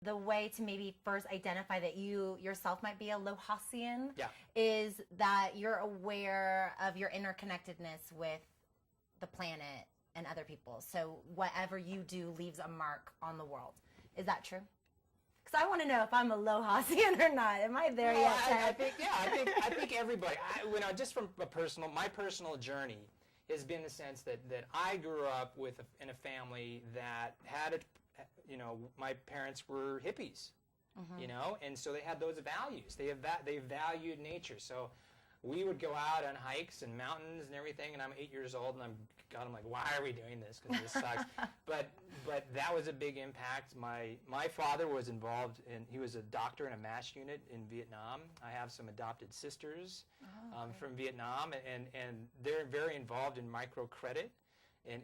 the way to maybe first identify that you yourself might be a Lohasian Yeah. is that you're aware of your interconnectedness with the planet and other people. So whatever you do leaves a mark on the world. Is that true? Because I want to know if I'm a Lohasian or not. Am I there yet, Ted? I think everybody, just from my personal journey has been the sense that I grew up in a family that had my parents were hippies, and so they had those values. They valued nature. So we would go out on hikes and mountains and everything, and I'm 8 years old, and I'm like, why are we doing this? Because this sucks. but that was a big impact. My father was involved he was a doctor in a MASH unit in Vietnam. I have some adopted sisters from Vietnam, and they're very involved in microcredit.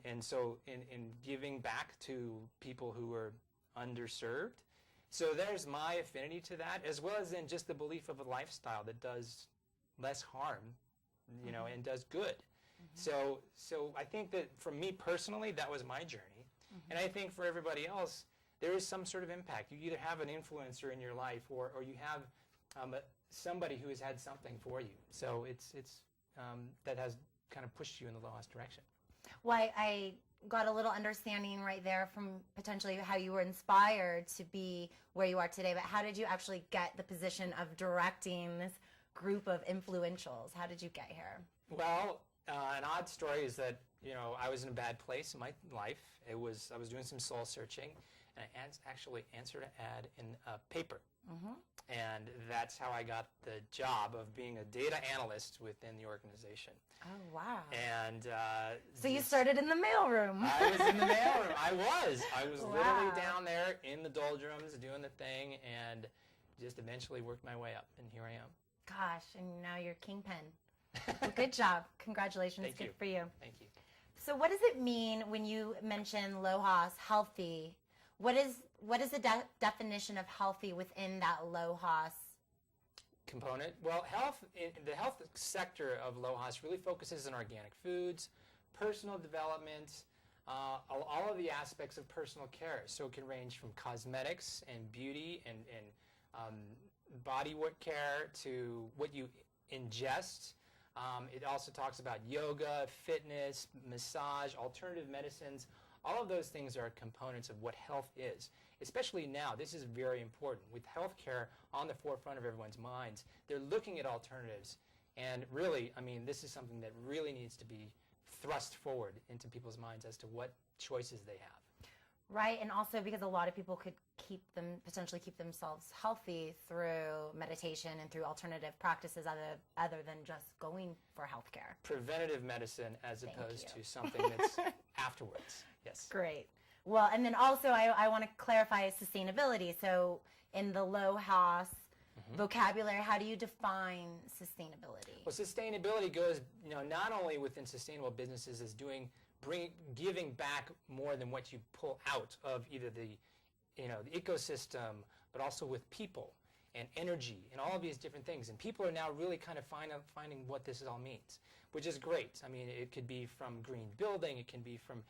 And so in giving back to people who are underserved. So there's my affinity to that, as well as in just the belief of a lifestyle that does less harm, and does good. So I think that for me personally, that was my journey. And I think for everybody else, there is some sort of impact. You either have an influencer in your life or you have somebody who has had something for you. So it's that has kind of pushed you in the Lojas direction. Well, I got a little understanding right there from potentially how you were inspired to be where you are today, but how did you actually get the position of directing this group of influentials? How did you get here? Well, an odd story is that, I was in a bad place in my life. I was doing some soul searching, and I actually answered an ad in a paper. And that's how I got the job of being a data analyst within the organization. Oh, wow. And so you started in the mailroom. I was in the mailroom. I was Wow. literally down there in the doldrums doing the thing, and just eventually worked my way up, and here I am. Gosh, and now you're kingpin. Well, good job. Congratulations. Thank Good you. for you. Thank you. So what does it mean when you mention Lojas healthy? What is the definition of healthy within that Lojas component? Well, the health sector of Lojas really focuses on organic foods, personal development, all of the aspects of personal care. So it can range from cosmetics and beauty and body care to what you ingest. It also talks about yoga, fitness, massage, alternative medicines. All of those things are components of what health is. Especially now, this is very important. With healthcare on the forefront of everyone's minds, they're looking at alternatives. And really, this is something that really needs to be thrust forward into people's minds as to what choices they have. Right, and also because a lot of people could potentially keep themselves healthy through meditation and through alternative practices other than just going for healthcare. Preventative medicine as opposed to something that's afterwards. Yes. Great. Well, and then also I want to clarify sustainability. So in the Lojas vocabulary, how do you define sustainability? Well, sustainability goes, not only within sustainable businesses as giving back more than what you pull out of either the ecosystem, but also with people and energy and all of these different things. And people are now really kind of finding what this all means, which is great. It could be from green building, it can be from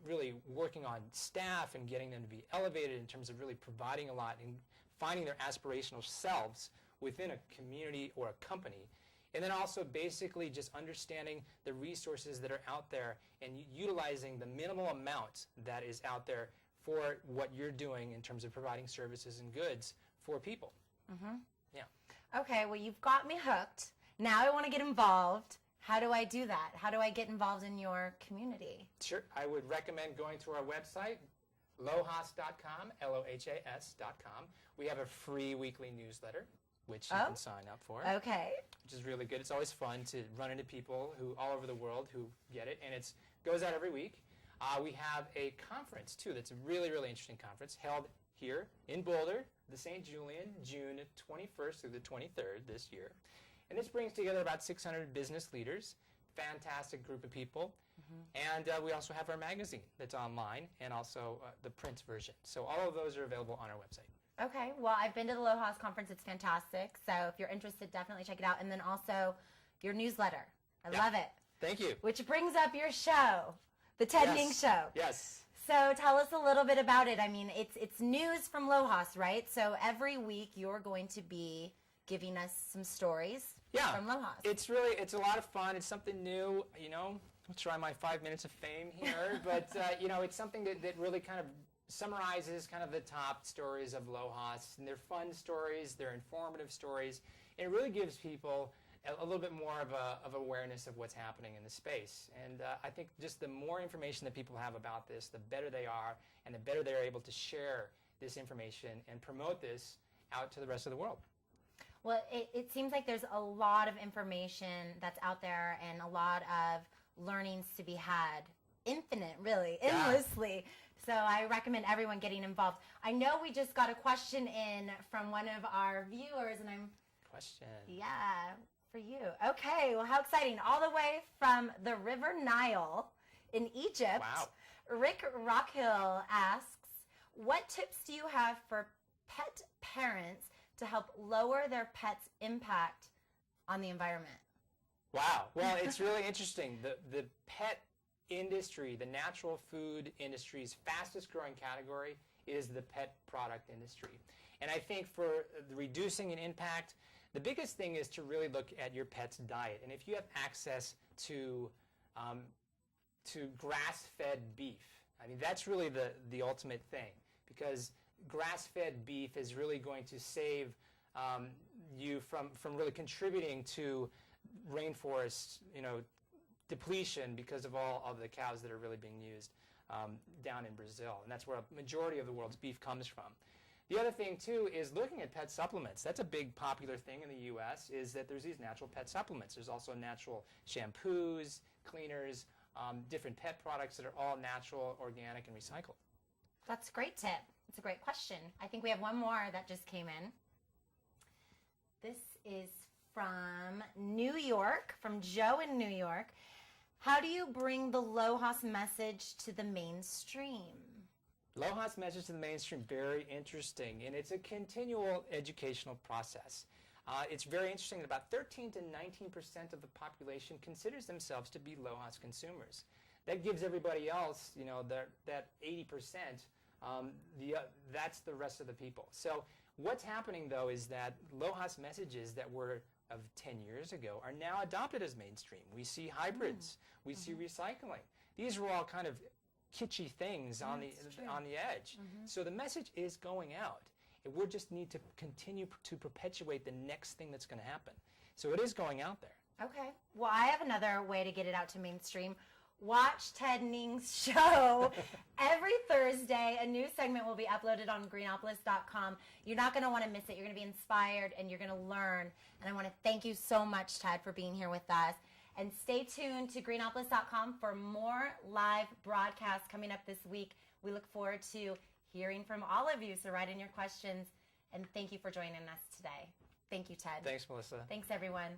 really working on staff and getting them to be elevated in terms of really providing a lot and finding their aspirational selves within a community or a company. And then also basically just understanding the resources that are out there and utilizing the minimal amount that is out there for what you're doing in terms of providing services and goods for people. Yeah. Okay, well, you've got me hooked. Now I want to get involved. How do I do that? How do I get involved in your community? Sure. I would recommend going to our website, lohas.com, LOHAS.com. We have a free weekly newsletter, which you can sign up for. Okay. Which is really good. It's always fun to run into people all over the world who get it, and it goes out every week. We have a conference, too, that's a really, really interesting conference held here in Boulder, the St. Julian, June 21st through the 23rd this year. And this brings together about 600 business leaders, fantastic group of people. And we also have our magazine that's online and also the print version. So all of those are available on our website. Okay, well, I've been to the Lojas conference. It's fantastic. So if you're interested, definitely check it out. And then also your newsletter. I love it. Thank you. Which brings up your show, the Ted Ning Show. Yes. So tell us a little bit about it. I mean, it's news from Lohas, right? So every week you're going to be giving us some stories from Lohas. It's a lot of fun. It's something new, I'll try my 5 minutes of fame here, but it's something that really kind of summarizes kind of the top stories of Lohas, and they're fun stories, they're informative stories, and it really gives people a little bit more of awareness of what's happening in the space. And I think just the more information that people have about this, the better they are, and the better they're able to share this information and promote this out to the rest of the world. Well, it seems like there's a lot of information that's out there and a lot of learnings to be had. Infinite, really, endlessly. So I recommend everyone getting involved. I know we just got a question in from one of our viewers, and Question. Yeah, for you. Okay, well, how exciting. All the way from the River Nile in Egypt, Wow. Rick Rockhill asks, what tips do you have for pet parents to help lower their pet's impact on the environment? Wow. Well, it's really interesting. The pet industry, the natural food industry's fastest growing category is the pet product industry. And I think for reducing an impact, the biggest thing is to really look at your pet's diet. And if you have access to grass-fed beef, I mean, that's really the ultimate thing, because grass-fed beef is really going to save you from really contributing to rainforest, depletion because of all of the cows that are really being used down in Brazil. And that's where a majority of the world's beef comes from. The other thing, too, is looking at pet supplements. That's a big popular thing in the U.S., is that there's these natural pet supplements. There's also natural shampoos, cleaners, different pet products that are all natural, organic, and recycled. That's a great tip. It's a great question. I think we have one more that just came in. This is from New York, from Joe in New York. How do you bring the Lohas message to the mainstream? Lohas message to the mainstream, very interesting, and it's a continual educational process. It's very interesting that about 13 to 19% of the population considers themselves to be Lohas consumers. That gives everybody else, that 80%, that's the rest of the people. So what's happening, though, is that Lohas messages that were of 10 years ago are now adopted as mainstream. We see hybrids. We see recycling. These are all kind of kitschy things on the edge. So the message is going out. And we just need to continue to perpetuate the next thing that's going to happen. So it is going out there. Okay. Well, I have another way to get it out to mainstream. Watch Ted Ning's show. Every Thursday, a new segment will be uploaded on Greenopolis.com. You're not going to want to miss it. You're going to be inspired and you're going to learn. And I want to thank you so much, Ted, for being here with us. And stay tuned to Greenopolis.com for more live broadcasts coming up this week. We look forward to hearing from all of you. So write in your questions. And thank you for joining us today. Thank you, Ted. Thanks, Melissa. Thanks, everyone.